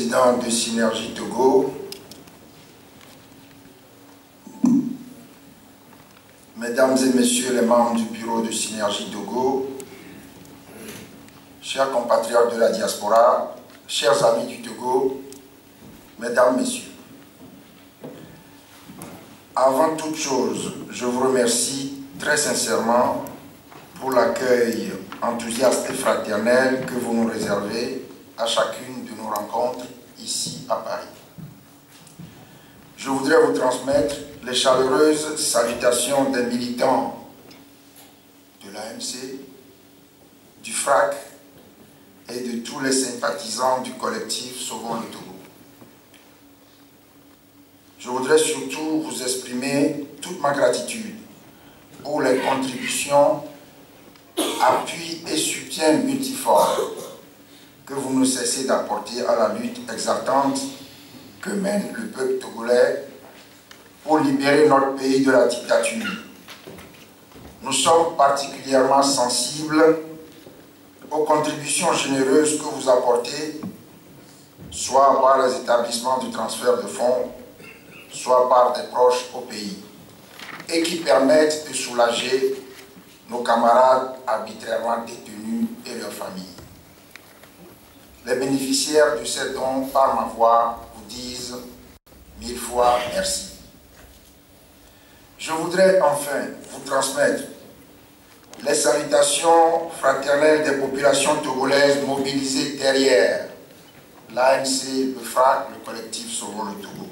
président de Synergie Togo, mesdames et messieurs les membres du bureau de Synergie Togo, chers compatriotes de la diaspora, chers amis du Togo, mesdames, messieurs, avant toute chose, je vous remercie très sincèrement pour l'accueil enthousiaste et fraternel que vous nous réservez à chacune de nos rencontres ici à Paris. Je voudrais vous transmettre les chaleureuses salutations des militants de l'AMC, du FRAC et de tous les sympathisants du collectif Sauvons le Togo. Je voudrais surtout vous exprimer toute ma gratitude pour les contributions, appuis et soutiens multiformes que vous ne cessez d'apporter à la lutte exaltante que mène le peuple togolais pour libérer notre pays de la dictature. Nous sommes particulièrement sensibles aux contributions généreuses que vous apportez, soit par les établissements de transfert de fonds, soit par des proches au pays, et qui permettent de soulager nos camarades arbitrairement détenus et leurs familles. Les bénéficiaires de ces dons, par ma voix, vous disent 1000 fois merci. Je voudrais enfin vous transmettre les salutations fraternelles des populations togolaises mobilisées derrière l'AMC, le FRAC, le collectif Sauvons le Togo.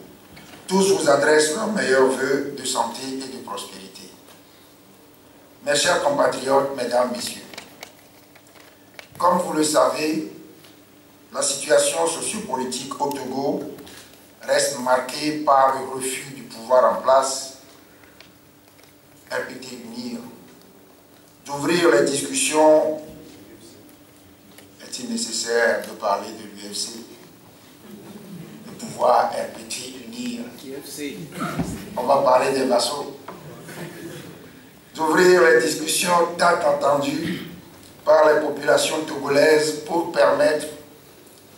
Tous vous adressent leurs meilleurs vœux de santé et de prospérité. Mes chers compatriotes, mesdames, messieurs, comme vous le savez, la situation sociopolitique au Togo reste marquée par le refus du pouvoir en place, RPT-UNIR, d'ouvrir les discussions. Est-il nécessaire de parler de l'UFC? Le pouvoir RPT-UNIR. On va parler des vassaux. D'ouvrir les discussions tant attendues par les populations togolaises pour permettre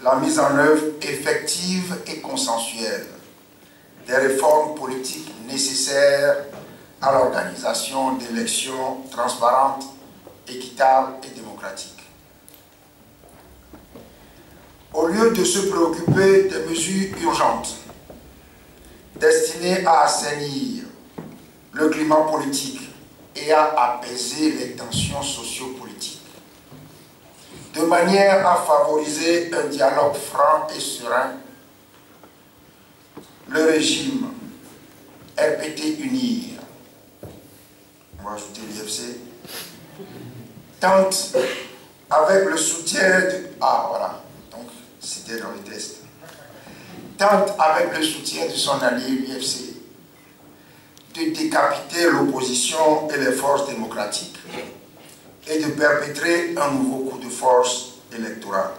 la mise en œuvre effective et consensuelle des réformes politiques nécessaires à l'organisation d'élections transparentes, équitables et démocratiques. Au lieu de se préoccuper des mesures urgentes destinées à assainir le climat politique et à apaiser les tensions sociopolitiques, de manière à favoriser un dialogue franc et serein, le régime RPT-UNIR, on va ajouter l'UFC, tente avec le soutien de... Ah voilà, donc c'était dans le test. Tente avec le soutien de son allié l'UFC de décapiter l'opposition et les forces démocratiques et de perpétrer un nouveau coup de force électoral.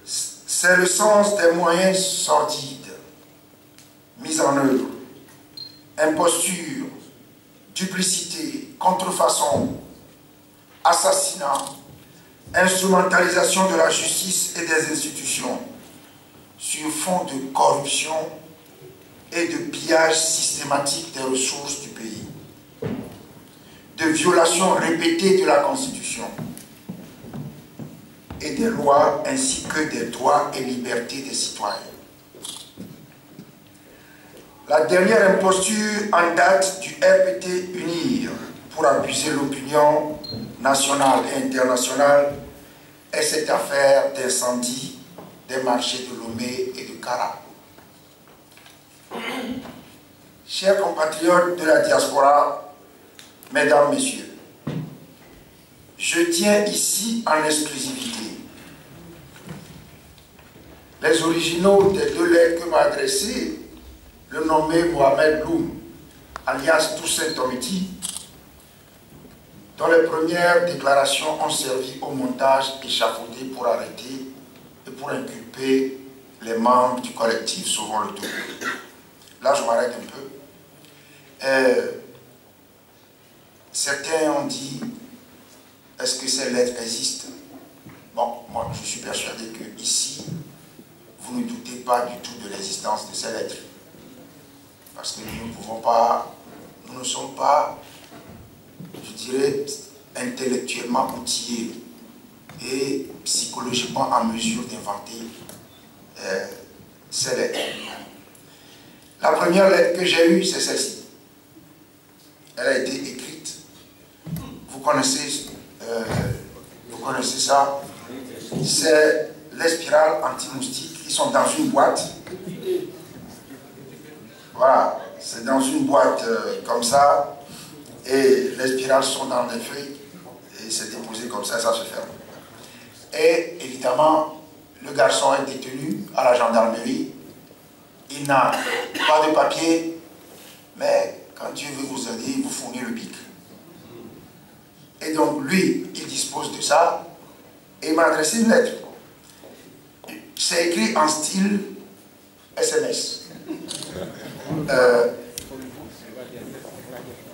C'est le sens des moyens sordides mis en œuvre, imposture, duplicité, contrefaçon, assassinat, instrumentalisation de la justice et des institutions sur fond de corruption et de pillage systématique des ressources du pays, de violations répétées de la Constitution et des lois ainsi que des droits et libertés des citoyens. La dernière imposture en date du RPT-UNIR pour abuser l'opinion nationale et internationale est cette affaire d'incendie des marchés de Lomé et de Kara. Chers compatriotes de la diaspora, mesdames, messieurs, je tiens ici en exclusivité les originaux des deux lettres que m'a adressées le nommé Mohamed Loum, alias Toussaint Tomiti, dont les premières déclarations ont servi au montage échafaudé pour arrêter et pour inculper les membres du collectif Sauvons le Togo. Là, je m'arrête un peu. Certains ont dit, est-ce que ces lettres existent? Bon, moi, je suis persuadé que ici, pas du tout de l'existence de ces lettres. Parce que nous ne pouvons pas, nous ne sommes pas, je dirais, intellectuellement outillés et psychologiquement en mesure d'inventer ces lettres. La première lettre que j'ai eue, c'est celle-ci. Elle a été écrite. Vous connaissez ça. C'est les spirales anti-moustiques qui sont dans une boîte. Voilà, c'est dans une boîte comme ça. Et les spirales sont dans des feuilles. Et c'est déposé comme ça, ça se ferme. Et évidemment, le garçon est détenu à la gendarmerie. Il n'a pas de papier, mais quand Dieu veut vous aider, il vous fournit le bic. Et donc lui, il dispose de ça, et il m'a adressé une lettre. C'est écrit en style SMS.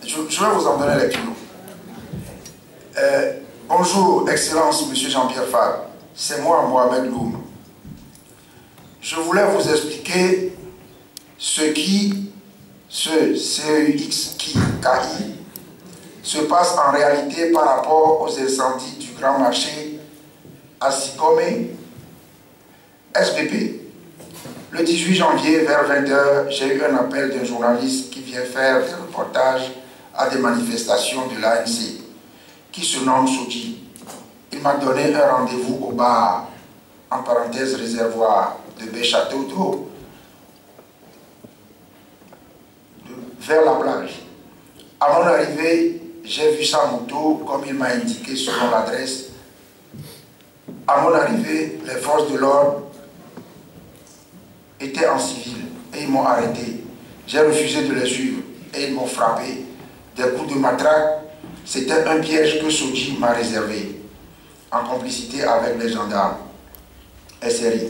Je vais vous en donner lecture. Bonjour, Excellence, Monsieur Jean-Pierre Fabre. C'est moi, Mohamed Loum. Je voulais vous expliquer ce CEX-KI se passe en réalité par rapport aux incendies du Grand Marché à Sikome, SBP. Le 18 janvier, vers 20 h, j'ai eu un appel d'un journaliste qui vient faire des reportages à des manifestations de l'ANC, qui se nomme Soji. Il m'a donné un rendez-vous au bar, en parenthèse réservoir, de Béchâteau d'eau, vers la plage. À mon arrivée, j'ai vu sa moto comme il m'a indiqué selon l'adresse. À mon arrivée, les forces de l'ordre étaient en civil et ils m'ont arrêté. J'ai refusé de les suivre et ils m'ont frappé. Des coups de matraque, c'était un piège que Soji m'a réservé, en complicité avec les gendarmes SRI.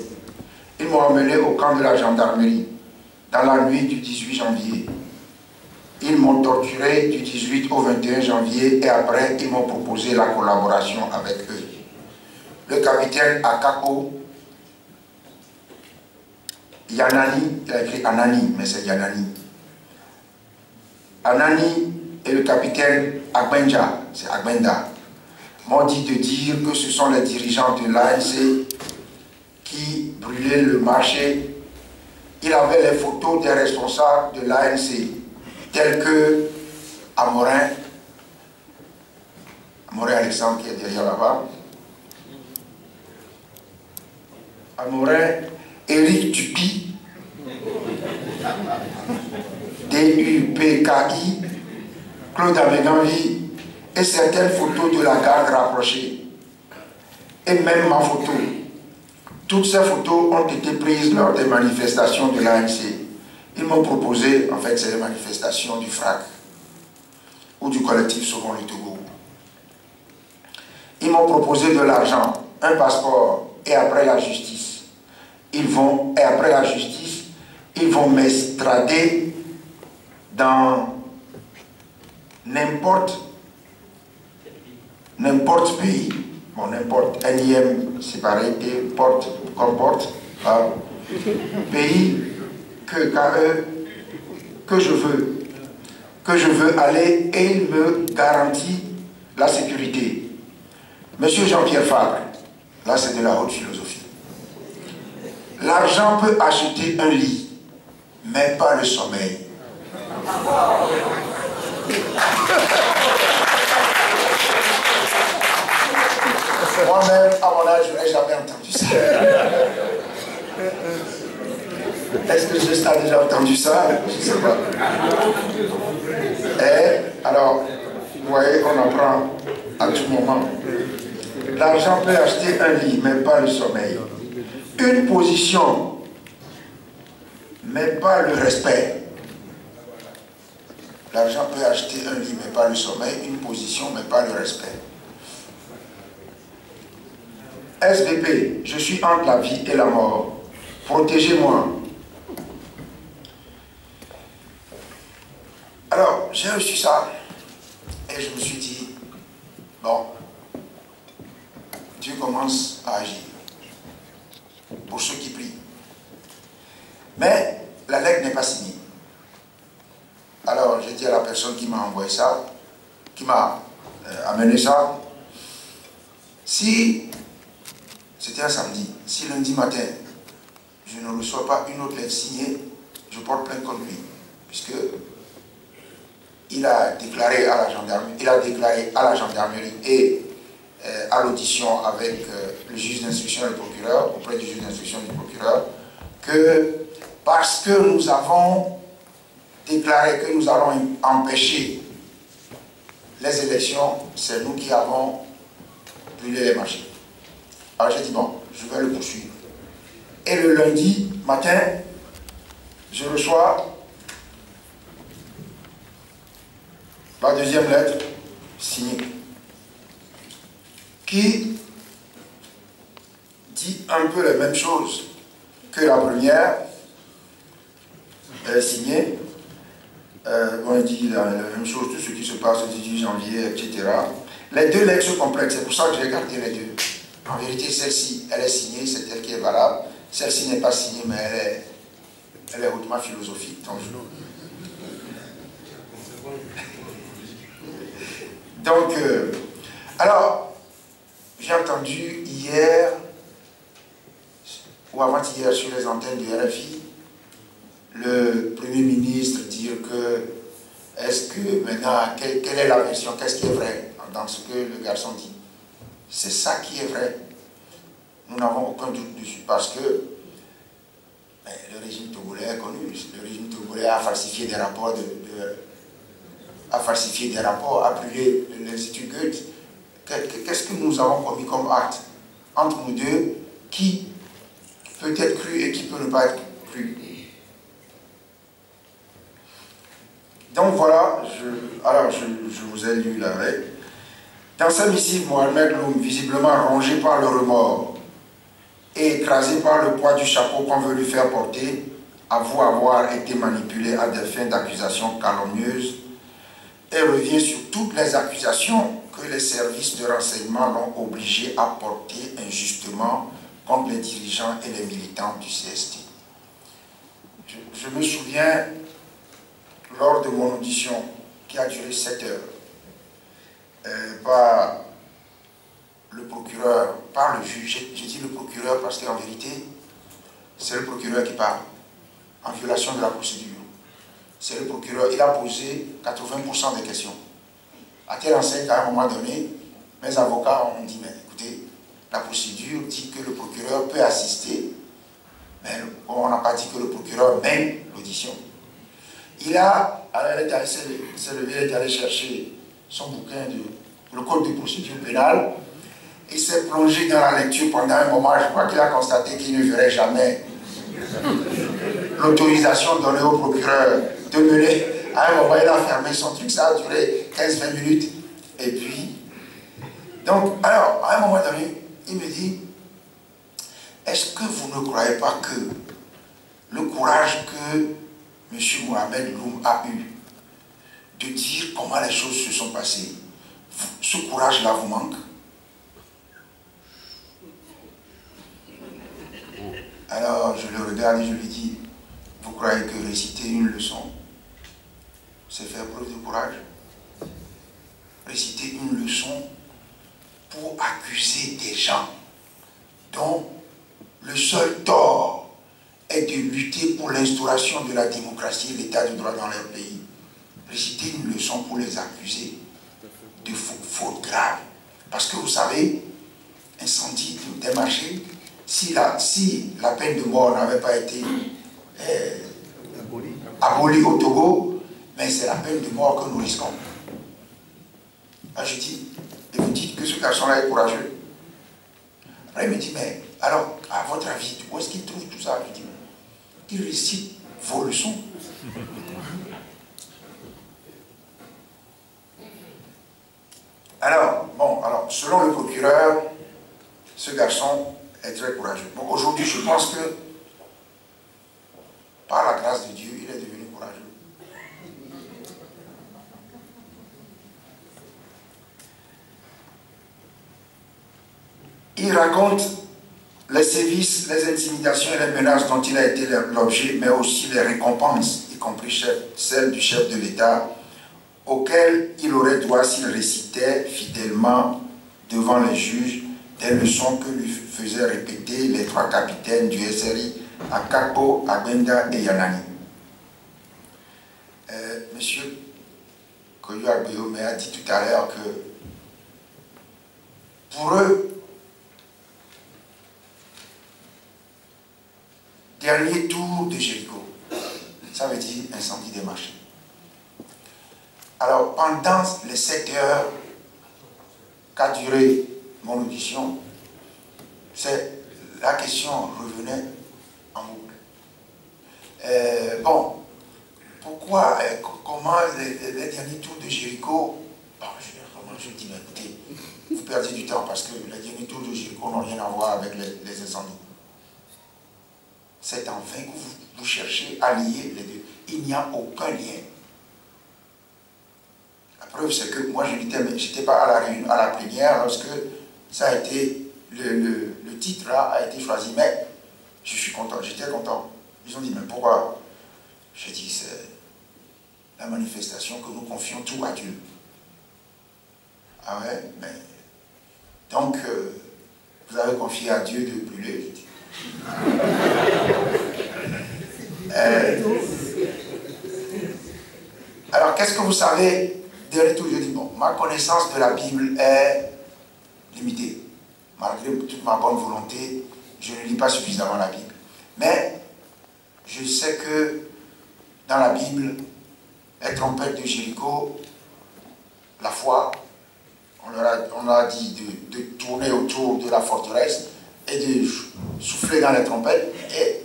Ils m'ont emmené au camp de la gendarmerie dans la nuit du 18 janvier. Ils m'ont torturé du 18 au 21 janvier et après, ils m'ont proposé la collaboration avec eux. Le capitaine Akako Yanani, il a écrit Anani, mais c'est Yanani. Anani et le capitaine Agbenja, c'est Agbenda, m'ont dit de dire que ce sont les dirigeants de l'ANC qui brûlaient le marché. Il avait les photos des responsables de l'ANC, tels que Amorin Alexandre qui est derrière là-bas, Amorin, Éric Dupuy, DUPKI, Claude Améganvi, et certaines photos de la garde rapprochée, et même ma photo. Toutes ces photos ont été prises lors des manifestations de l'ANC. Ils m'ont proposé, en fait, c'est les manifestations du FRAC ou du collectif Sauvons le Togo. Ils m'ont proposé de l'argent, un passeport, et après la justice. Après la justice, ils vont m'extrader dans n'importe pays. Bon, n'importe, NIM séparé et porte, comporte, pays que je veux aller et il me garantit la sécurité. Monsieur Jean-Pierre Fabre, là c'est de la haute philosophie. L'argent peut acheter un lit, mais pas le sommeil. Moi-même, à mon âge, je n'ai jamais entendu ça. Est-ce que je t'ai déjà entendu ça? Je ne sais pas. Et alors, vous voyez, on apprend à tout moment. L'argent peut acheter un lit, mais pas le sommeil. Une position, mais pas le respect. L'argent peut acheter un lit, mais pas le sommeil. Une position, mais pas le respect. SVP, je suis entre la vie et la mort. Protégez-moi. Alors, j'ai reçu ça et je me suis dit, bon, Dieu commence à agir pour ceux qui prient. envoyé ça, qui m'a amené ça. Si, c'était un samedi, si lundi matin, je ne reçois pas une autre lettre signée, je porte plainte contre lui, puisque il a déclaré à la gendarmerie, et à l'audition avec le juge d'instruction et le procureur, auprès du juge d'instruction et du procureur, que parce que nous avons déclaré que nous allons empêcher les élections, c'est nous qui avons brûlé les machines. Alors j'ai dit, bon, je vais le poursuivre. Et le lundi matin, je reçois la deuxième lettre signée, qui dit un peu les mêmes choses que la première signée. On dit la même chose, tout ce qui se passe le 18 janvier, etc. Les deux lettres se complètent, c'est pour ça que j'ai gardé les deux. En vérité, celle-ci, elle est signée, c'est elle qui est valable. Celle-ci n'est pas signée, mais elle est hautement philosophique. Donc, alors, j'ai entendu hier, ou avant-hier, sur les antennes du RFI, le Premier ministre dire que, est-ce que maintenant, quelle est la version, qu'est-ce qui est vrai dans ce que le garçon dit? C'est ça qui est vrai. Nous n'avons aucun doute dessus, parce que le régime togolais est connu. Le régime togolais a falsifié des rapports, a brûlé l'Institut Goethe. Qu'est-ce que nous avons commis comme acte entre nous deux, qui peut être cru et qui peut ne pas être cru? Donc voilà, je vous ai lu la règle. Dans sa missive, Mohamed Loum, visiblement rongé par le remords et écrasé par le poids du chapeau qu'on veut lui faire porter, avoue avoir été manipulé à des fins d'accusations calomnieuses et revient sur toutes les accusations que les services de renseignement l'ont obligé à porter injustement contre les dirigeants et les militants du CST. Je me souviens, lors de mon audition, qui a duré 7 heures, par le procureur, par le juge, j'ai dit le procureur parce qu'en vérité, c'est le procureur qui parle, en violation de la procédure. C'est le procureur, il a posé 80% des questions. À tel enseigne qu'à un moment donné, mes avocats ont dit, mais écoutez, la procédure dit que le procureur peut assister, mais on n'a pas dit que le procureur mène l'audition. Il a, alors il s'est levé, il est allé chercher son bouquin le code de procédure pénale, il s'est plongé dans la lecture pendant un moment. Je crois qu'il a constaté qu'il ne verrait jamais l'autorisation donnée au procureur de mener. À un moment, il a fermé son truc, ça a duré 15-20 minutes. Et puis, donc, alors, à un moment donné, il me dit, est-ce que vous ne croyez pas que le courage que M. Mohamed Loum a eu de dire comment les choses se sont passées, ce courage-là vous manque? Alors je le regarde et je lui dis, vous croyez que réciter une leçon, c'est faire preuve de courage? Réciter une leçon pour accuser des gens dont le seul tort est de lutter pour l'instauration de la démocratie et l'état de droit dans leur pays. Réciter une leçon pour les accuser de fautes graves. Parce que vous savez, incendie des marchés, si la peine de mort n'avait pas été abolie au Togo, mais c'est la peine de mort que nous risquons. Là, je dis, et vous dites que ce garçon-là est courageux. Après, il me dit, mais alors, à votre avis, où est-ce qu'il trouve tout ça? Je dis, il récite vos leçons. Alors, bon, alors, selon le procureur, ce garçon est très courageux. Bon, aujourd'hui, je pense que, par la grâce de Dieu, il est devenu courageux. Il raconte les sévices, les intimidations et les menaces dont il a été l'objet, mais aussi les récompenses, y compris celles du chef de l'État, auquel il aurait droit s'il récitait fidèlement devant les juges des leçons que lui faisaient répéter les 3 capitaines du SRI, Akakpo, Agbenda et Yanani. Monsieur Koyo Agbeome a dit tout à l'heure que pour eux, dernier tour de Jéricho, ça veut dire incendie des marchés. Alors, pendant les 7 heures qu'a duré mon audition, la question revenait en boucle. Bon, pourquoi, comment les derniers tours de Jéricho, je dis, mais écoutez, vous perdez du temps parce que les derniers tours de Jéricho n'ont rien à voir avec les incendies. C'est en vain que vous cherchez à lier les deux. Il n'y a aucun lien. La preuve, c'est que moi, je n'étais pas à la réunion, à la plénière lorsque ça a été, le titre là a été choisi, mais je suis content, j'étais content. Ils ont dit, mais pourquoi? J'ai dit, c'est la manifestation que nous confions tout à Dieu. Ah ouais, mais... Donc, vous avez confié à Dieu de brûler. Alors, qu'est-ce que vous savez? Dernier tour, je dis, bon, ma connaissance de la Bible est limitée. Malgré toute ma bonne volonté, je ne lis pas suffisamment la Bible. Mais, je sais que dans la Bible, les trompettes de Jéricho, la foi, on leur a dit de tourner autour de la forteresse et de souffler dans les trompettes, et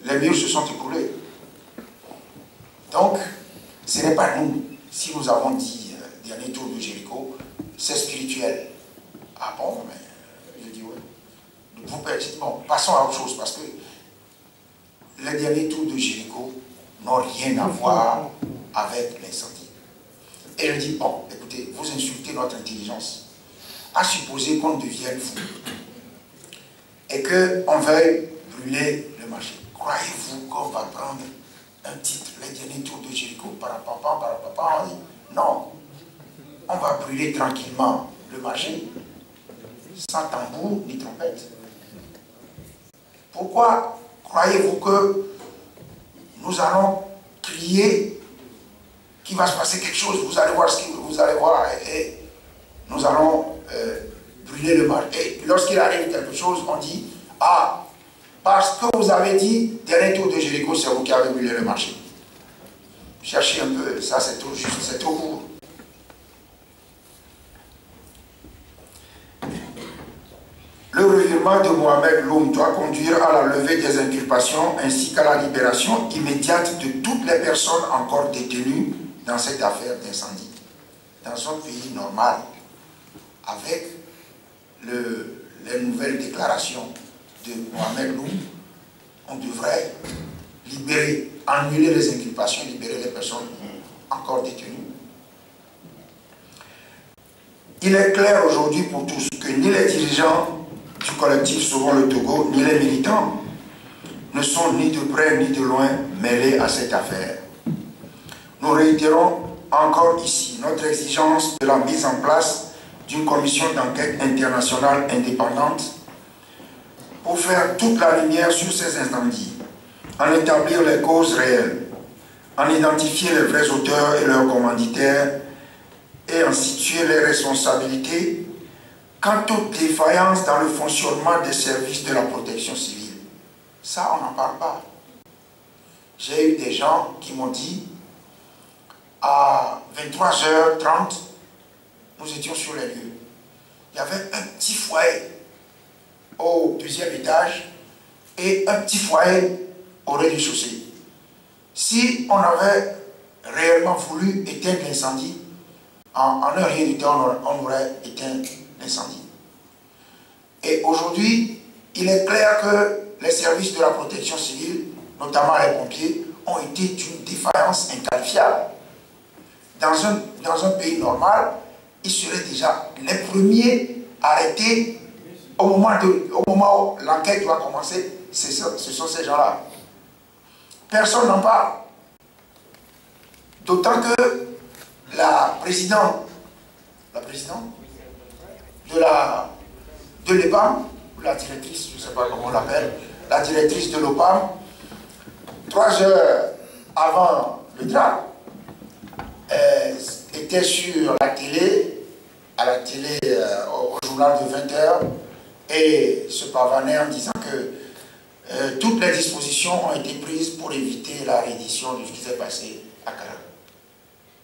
les murs se sont écroulés. Donc, ce n'est pas nous. Si nous avons dit dernier tour de Jéricho, c'est spirituel. Ah bon, mais je dis oui. Bon, passons à autre chose, parce que les derniers tours de Jéricho n'ont rien à voir avec l'incendie. Et je dis, bon, écoutez, vous insultez notre intelligence. À supposer qu'on devienne fou et qu'on veuille brûler le marché. Croyez-vous qu'on va prendre un titre, les derniers tours de Jéricho, non. On va brûler tranquillement le marché, sans tambour ni trompette. Pourquoi croyez-vous que nous allons crier qu'il va se passer quelque chose? Vous allez voir ce que vous allez voir, et nous allons brûler le marché. Et lorsqu'il arrive quelque chose, on dit, ah, parce que vous avez dit, dernier tour de Jéricho, c'est vous qui avez brûlé le marché. Cherchez un peu, ça c'est trop juste, c'est trop court. Le revirement de Mohamed Loum doit conduire à la levée des inculpations ainsi qu'à la libération immédiate de toutes les personnes encore détenues dans cette affaire d'incendie. Dans un pays normal, avec les nouvelles déclarations de Mohamed Loum, on devrait libérer, annuler les inculpations, libérer les personnes encore détenues. Il est clair aujourd'hui pour tous que ni les dirigeants du collectif Sauvons le Togo, ni les militants ne sont ni de près ni de loin mêlés à cette affaire. Nous réitérons encore ici notre exigence de la mise en place d'une commission d'enquête internationale indépendante pour faire toute la lumière sur ces incendies, en établir les causes réelles, en identifier les vrais auteurs et leurs commanditaires et en situer les responsabilités quant aux défaillances dans le fonctionnement des services de la protection civile. Ça, on n'en parle pas. J'ai eu des gens qui m'ont dit, à 23h30, nous étions sur les lieux. Il y avait un petit foyer au deuxième étage et un petit foyer au rez-de-chaussée. Si on avait réellement voulu éteindre l'incendie, en un rien du temps, on aurait éteint l'incendie. Et aujourd'hui, il est clair que les services de la protection civile, notamment les pompiers, ont été d'une défaillance inqualifiable. Dans un pays normal, ils seraient déjà les premiers arrêtés au moment où l'enquête doit commencer. Ce sont ces gens-là. Personne n'en parle. D'autant que la présidente de l'EPAM, la directrice, je ne sais pas comment on l'appelle, la directrice de l'OPAM, 3 heures avant le drame, était sur la télé, au journal de 20 heures, et se pavanait en disant que toutes les dispositions ont été prises pour éviter la réédition de ce qui s'est passé à Kara,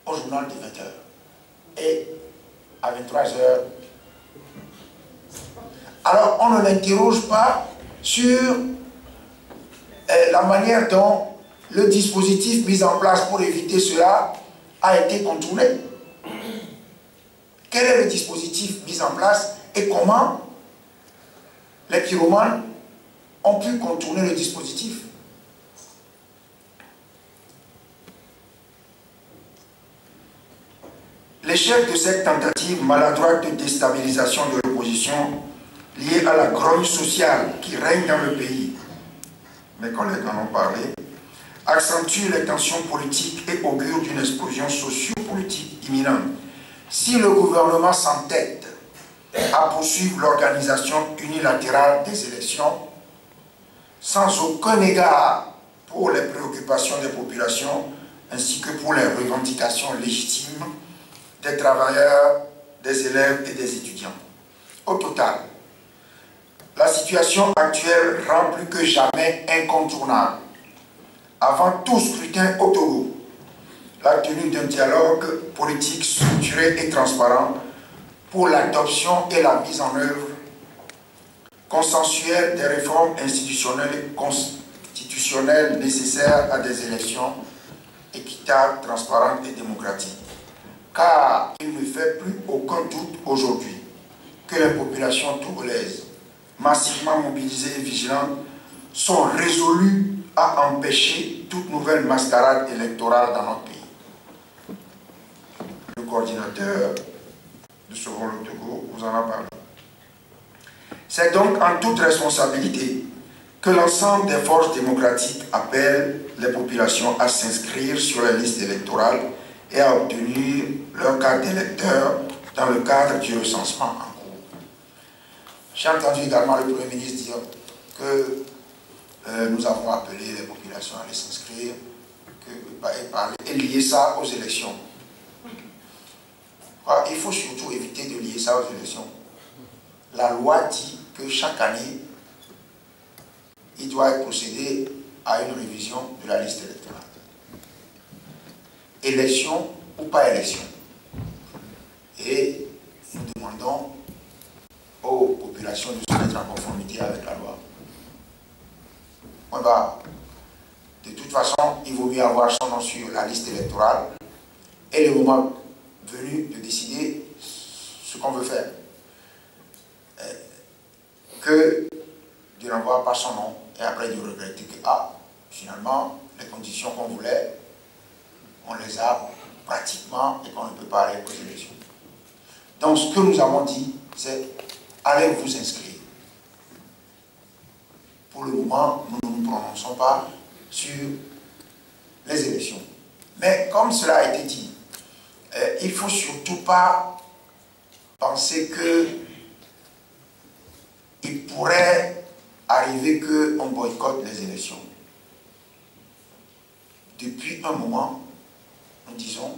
au journal de 20 heures. Et à 23 heures, alors on ne l'interroge pas sur la manière dont le dispositif mis en place pour éviter cela a été contourné. Quel est le dispositif mis en place et comment les pyromanes ont pu contourner le dispositif? L'échec de cette tentative maladroite de déstabilisation de l'opposition liée à la grogne sociale qui règne dans le pays, mes collègues en ont parlé, accentue les tensions politiques et augure d'une explosion socio-politique imminente. Si le gouvernement s'entête à poursuivre l'organisation unilatérale des élections, sans aucun égard pour les préoccupations des populations, ainsi que pour les revendications légitimes des travailleurs, des élèves et des étudiants. Au total, la situation actuelle rend plus que jamais incontournable, avant tout scrutin autour, la tenue d'un dialogue politique structuré et transparent pour l'adoption et la mise en œuvre consensuelle des réformes institutionnelles et constitutionnelles nécessaires à des élections équitables, transparentes et démocratiques. Car il ne fait plus aucun doute aujourd'hui que les populations togolaises, massivement mobilisées et vigilantes, sont résolues à empêcher toute nouvelle mascarade électorale dans notre pays. Le coordinateur de Sauvons le Togo vous en a parlé. C'est donc en toute responsabilité que l'ensemble des forces démocratiques appellent les populations à s'inscrire sur les listes électorales et à obtenir leur carte d'électeur dans le cadre du recensement en cours. J'ai entendu également le Premier ministre dire que nous avons appelé les populations à aller s'inscrire et lier ça aux élections. Il faut surtout éviter de lier ça aux élections. La loi dit que chaque année, il doit être procédé à une révision de la liste électorale. Élection ou pas élection. Et nous demandons aux populations de se mettre en conformité avec la loi. De toute façon, il vaut mieux avoir son nom sur la liste électorale et le moment venu de décider ce qu'on veut faire que de n'avoir pas son nom et après de regretter que finalement les conditions qu'on voulait on les a pratiquement et qu'on ne peut pas aller aux élections. Donc ce que nous avons dit, c'est allez vous inscrire. Pour le moment, nous ne nous prononçons pas sur les élections. Mais comme cela a été dit, il ne faut surtout pas penser qu'il pourrait arriver qu'on boycotte les élections. Depuis un moment, nous disons,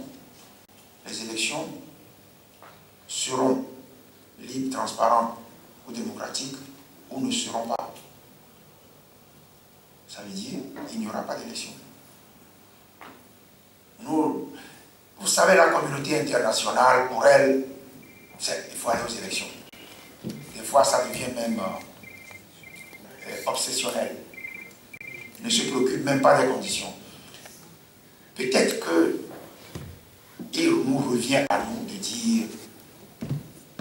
les élections seront libres, transparentes ou démocratiques ou ne seront pas. Ça veut dire qu'il n'y aura pas d'élection. Vous savez, la communauté internationale, pour elle, il faut aller aux élections. Des fois, ça devient même obsessionnel. Ils ne se préoccupent même pas des conditions. Peut-être qu'il nous revient à nous de dire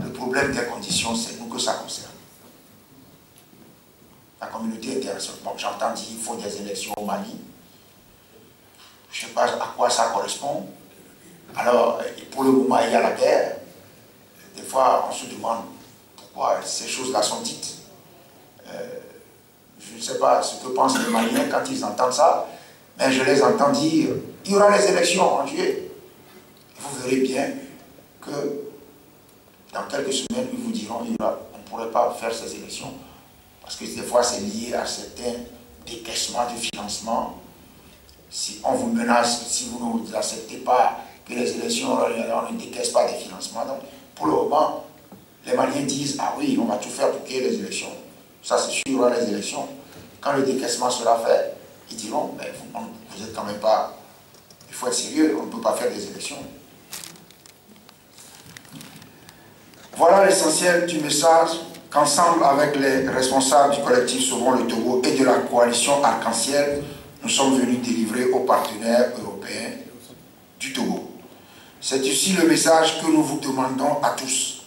le problème des conditions, c'est nous que ça concerne. La communauté internationale, bon, j'entends dire qu'il faut des élections au Mali. Je ne sais pas à quoi ça correspond. Alors, pour le moment, il y a la guerre. Des fois, on se demande pourquoi ces choses-là sont dites. Je ne sais pas ce que pensent les Maliens quand ils entendent ça, mais je les entends dire il y aura les élections en juillet. Vous verrez bien que dans quelques semaines, ils vous diront qu'on ne pourrait pas faire ces élections. Parce que des fois, c'est lié à certains décaissements de financement. Si on vous menace, si vous n'acceptez pas que les élections, on ne décaisse pas des financements. Donc, pour le moment, les Maliens disent, ah oui, on va tout faire pour qu'il y ait les élections. Ça, c'est sûr, il y aura les élections. Quand le décaissement sera fait, ils diront, mais vous n'êtes quand même pas... Il faut être sérieux, on ne peut pas faire des élections. Voilà l'essentiel du message qu'ensemble avec les responsables du collectif Sauvons le Togo et de la coalition Arc-en-Ciel, nous sommes venus délivrer aux partenaires européens du Togo. C'est aussi le message que nous vous demandons à tous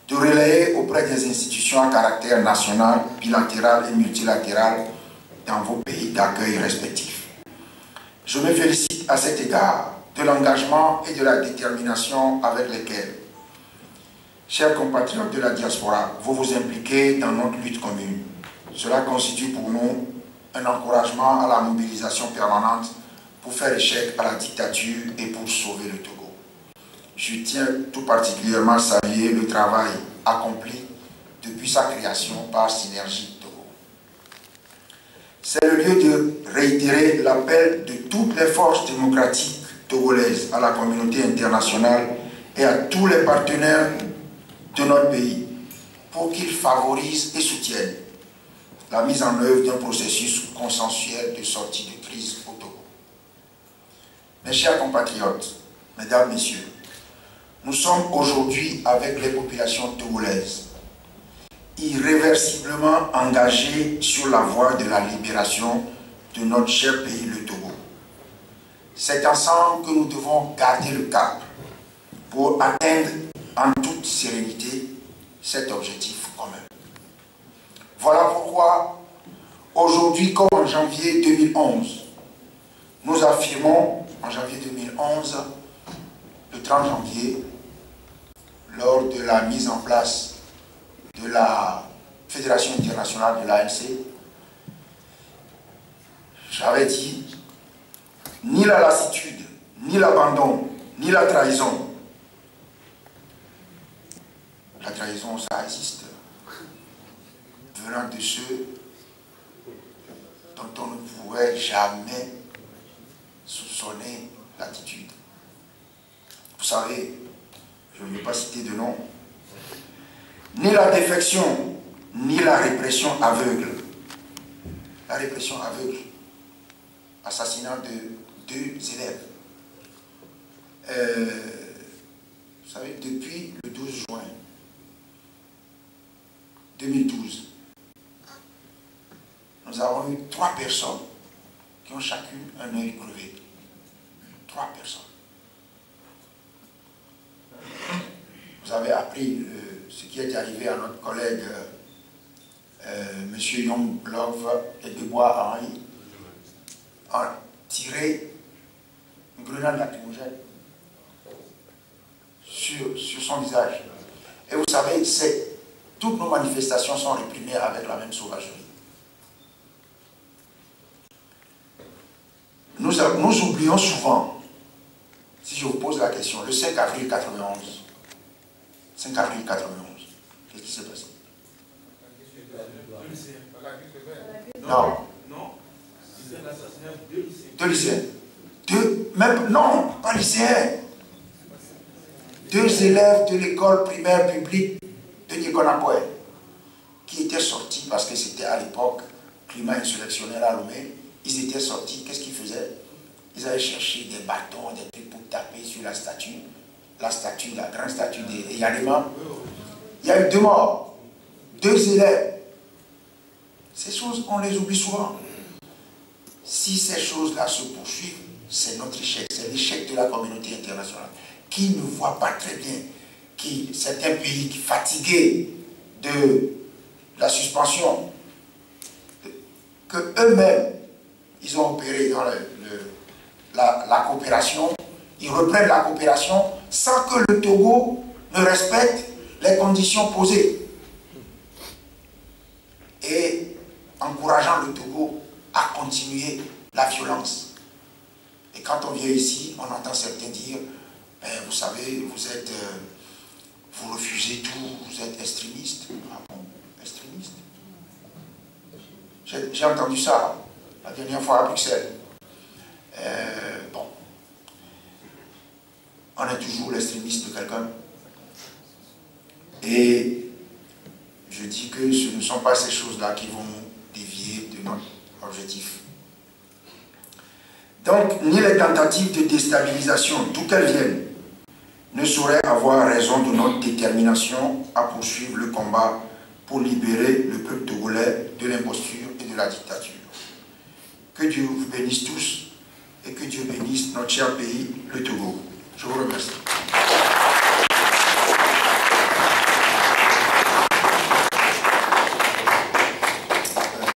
de relayer auprès des institutions à caractère national, bilatéral et multilatéral dans vos pays d'accueil respectifs. Je me félicite à cet égard de l'engagement et de la détermination avec lesquels, chers compatriotes de la diaspora, vous vous impliquez dans notre lutte commune. Cela constitue pour nous un encouragement à la mobilisation permanente pour faire échec à la dictature et pour sauver le Togo. Je tiens tout particulièrement à saluer le travail accompli depuis sa création par Synergie Togo. C'est le lieu de réitérer l'appel de toutes les forces démocratiques togolaises à la communauté internationale et à tous les partenaires de notre pays pour qu'ils favorisent et soutiennent la mise en œuvre d'un processus consensuel de sortie de crise au Togo. Mes chers compatriotes, mesdames, messieurs, nous sommes aujourd'hui avec les populations togolaises irréversiblement engagées sur la voie de la libération de notre cher pays, le Togo. C'est ensemble que nous devons garder le cap pour atteindre en toute sérénité cet objectif commun. Voilà pourquoi, aujourd'hui, comme en janvier 2011, nous affirmons, en janvier 2011, le 30 janvier, lors de la mise en place de la Fédération internationale de l'ANC, j'avais dit, ni la lassitude, ni l'abandon, ni la trahison. La trahison, ça existe, venant de ceux dont on ne pouvait jamais soupçonner l'attitude. Vous savez, je ne vais pas citer de nom, ni la défection, ni la répression aveugle. La répression aveugle, assassinat de 2 élèves. Vous savez, depuis le 12 juin 2012, nous avons eu 3 personnes qui ont chacune un œil crevé. 3 personnes. Vous avez appris ce qui est arrivé à notre collègue M. Young-Love et Dubois-Henri, a tiré une grenade lacrymogène sur son visage. Et vous savez, toutes nos manifestations sont réprimées avec la même sauvagerie. Nous oublions souvent, si je vous pose la question, le 5 avril 91. 5 avril 91. Qu'est-ce qui s'est passé? Non. Deux lycéens. Non, pas lycéens. 2 élèves de l'école primaire publique de Niconapoé qui étaient sortis parce que c'était à l'époque climat insurrectionnel à Lomé. Ils étaient sortis, qu'est-ce qu'ils faisaient? Ils avaient cherché des bâtons, des trucs pour taper sur la statue, la grande statue de Yalema. Il y a eu 2 morts, 2 élèves. Ces choses, on les oublie souvent. Si ces choses-là se poursuivent, c'est notre échec, c'est l'échec de la communauté internationale, qui ne voit pas très bien, c'est un pays qui est fatigué de la suspension, que eux-mêmes, ils ont opéré dans la coopération, ils reprennent la coopération sans que le Togo ne respecte les conditions posées. Et encourageant le Togo à continuer la violence. Et quand on vient ici, on entend certains dire, ben, vous savez, vous refusez tout, vous êtes extrémiste. Ah bon, extrémiste? J'ai entendu ça la dernière fois à Bruxelles. Bon, on est toujours l'extrémiste de quelqu'un. Et je dis que ce ne sont pas ces choses-là qui vont nous dévier de notre objectif. Donc, ni les tentatives de déstabilisation, d'où qu'elles viennent, ne sauraient avoir raison de notre détermination à poursuivre le combat pour libérer le peuple togolais de l'imposture et de la dictature. Que Dieu vous bénisse tous et que Dieu bénisse notre cher pays, le Togo. Je vous remercie.